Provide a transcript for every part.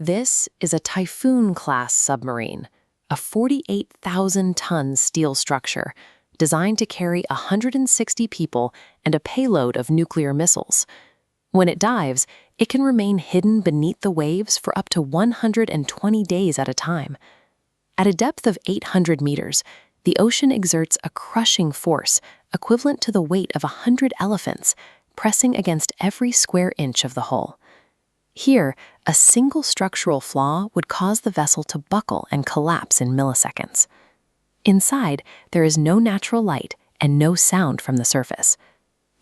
This is a Typhoon-class submarine, a 48,000-ton steel structure designed to carry 160 people and a payload of nuclear missiles. When it dives, it can remain hidden beneath the waves for up to 120 days at a time. At a depth of 800 meters, the ocean exerts a crushing force equivalent to the weight of 100 elephants, pressing against every square inch of the hull. Here, a single structural flaw would cause the vessel to buckle and collapse in milliseconds. Inside, there is no natural light and no sound from the surface.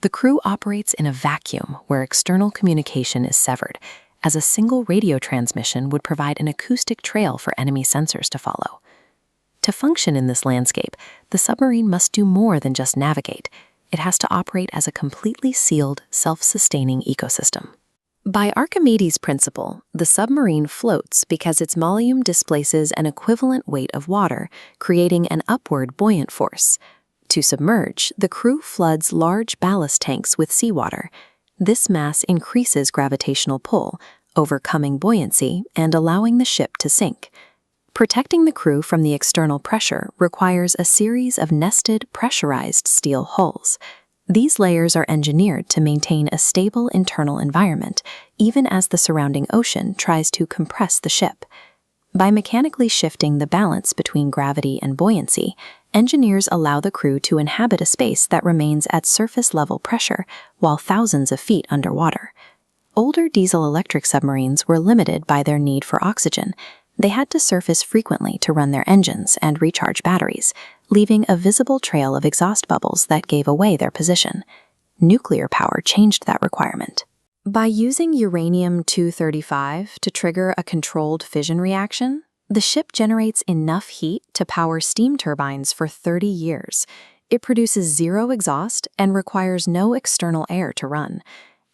The crew operates in a vacuum where external communication is severed, as a single radio transmission would provide an acoustic trail for enemy sensors to follow. To function in this landscape, the submarine must do more than just navigate. It has to operate as a completely sealed, self-sustaining ecosystem. By Archimedes' principle, the submarine floats because its volume displaces an equivalent weight of water, creating an upward buoyant force. To submerge, the crew floods large ballast tanks with seawater. This mass increases gravitational pull, overcoming buoyancy and allowing the ship to sink. Protecting the crew from the external pressure requires a series of nested, pressurized steel hulls. These layers are engineered to maintain a stable internal environment, even as the surrounding ocean tries to compress the ship. By mechanically shifting the balance between gravity and buoyancy, engineers allow the crew to inhabit a space that remains at surface-level pressure while thousands of feet underwater. Older diesel-electric submarines were limited by their need for oxygen. They had to surface frequently to run their engines and recharge batteries, leaving a visible trail of exhaust bubbles that gave away their position. Nuclear power changed that requirement. By using uranium-235 to trigger a controlled fission reaction, the ship generates enough heat to power steam turbines for 30 years. It produces zero exhaust and requires no external air to run.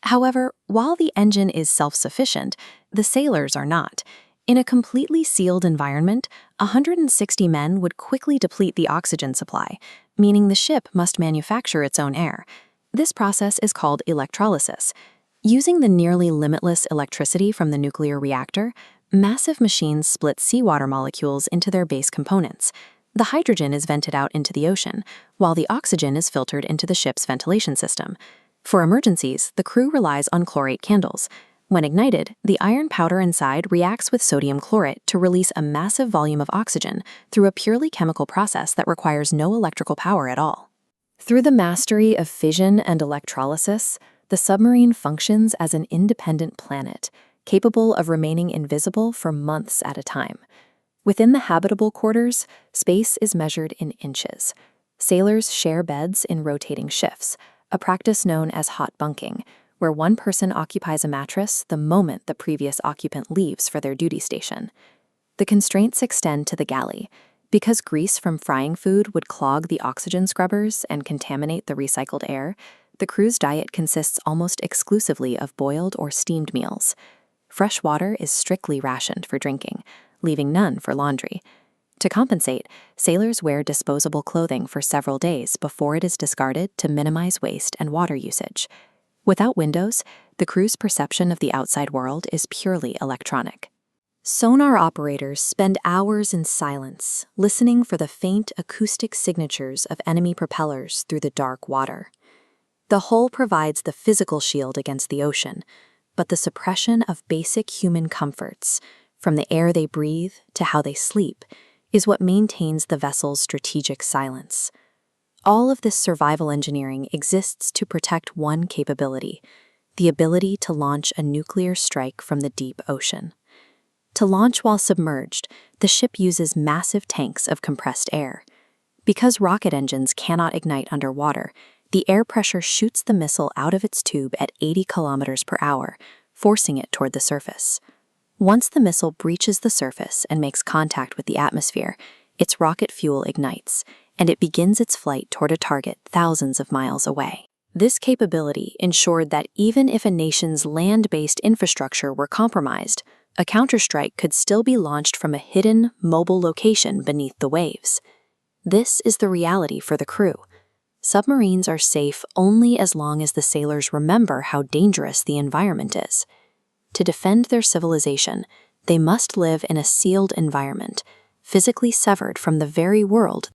However, while the engine is self-sufficient, the sailors are not. In a completely sealed environment, 160 men would quickly deplete the oxygen supply, meaning the ship must manufacture its own air. This process is called electrolysis. Using the nearly limitless electricity from the nuclear reactor, massive machines split seawater molecules into their base components. The hydrogen is vented out into the ocean, while the oxygen is filtered into the ship's ventilation system. For emergencies, the crew relies on chlorate candles. When ignited, the iron powder inside reacts with sodium chlorate to release a massive volume of oxygen through a purely chemical process that requires no electrical power at all. Through the mastery of fission and electrolysis, the submarine functions as an independent planet, capable of remaining invisible for months at a time. Within the habitable quarters, space is measured in inches. Sailors share beds in rotating shifts, a practice known as hot bunking, where one person occupies a mattress the moment the previous occupant leaves for their duty station. The constraints extend to the galley. Because grease from frying food would clog the oxygen scrubbers and contaminate the recycled air, the crew's diet consists almost exclusively of boiled or steamed meals. Fresh water is strictly rationed for drinking, leaving none for laundry. To compensate, sailors wear disposable clothing for several days before it is discarded to minimize waste and water usage. Without windows, the crew's perception of the outside world is purely electronic. Sonar operators spend hours in silence, listening for the faint acoustic signatures of enemy propellers through the dark water. The hull provides the physical shield against the ocean, but the suppression of basic human comforts, from the air they breathe to how they sleep, is what maintains the vessel's strategic silence. All of this survival engineering exists to protect one capability: the ability to launch a nuclear strike from the deep ocean. To launch while submerged, the ship uses massive tanks of compressed air. Because rocket engines cannot ignite underwater, the air pressure shoots the missile out of its tube at 80 kilometers per hour, forcing it toward the surface. Once the missile breaches the surface and makes contact with the atmosphere, its rocket fuel ignites, and it begins its flight toward a target thousands of miles away. This capability ensured that even if a nation's land-based infrastructure were compromised, a counterstrike could still be launched from a hidden, mobile location beneath the waves. This is the reality for the crew. Submarines are safe only as long as the sailors remember how dangerous the environment is. To defend their civilization, They must live in a sealed environment, physically severed from the very world